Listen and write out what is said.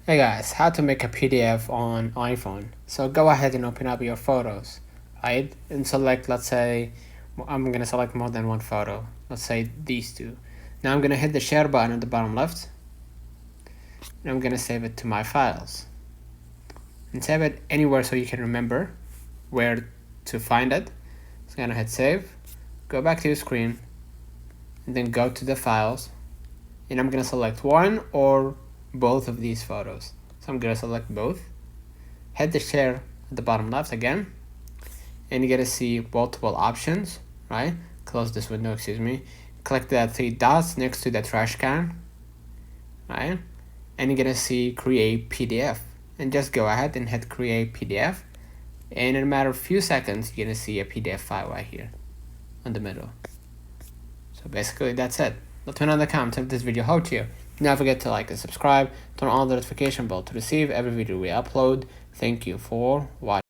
Hey guys, how to make a PDF on iPhone. So go ahead and open up your photos, right? And select, let's say, I'm gonna select more than one photo. Let's say these two. Now I'm gonna hit the share button at the bottom left. And I'm gonna save it to my files. And save it anywhere so you can remember where to find it. So I'm gonna hit save, go back to your screen, and then go to the files. And I'm gonna select one or both of these photos. So I'm gonna select both, hit the share at the bottom left again, and you're gonna see multiple options, right? Close this window, excuse me. Click the three dots next to the trash can, right? And you're gonna see create PDF, and just go ahead and hit create PDF, and in a matter of few seconds you're gonna see a PDF file right here in the middle. So basically that's it. Let me know in the comments if this video helped you. Don't forget to like and subscribe, turn on the notification bell to receive every video we upload. Thank you for watching.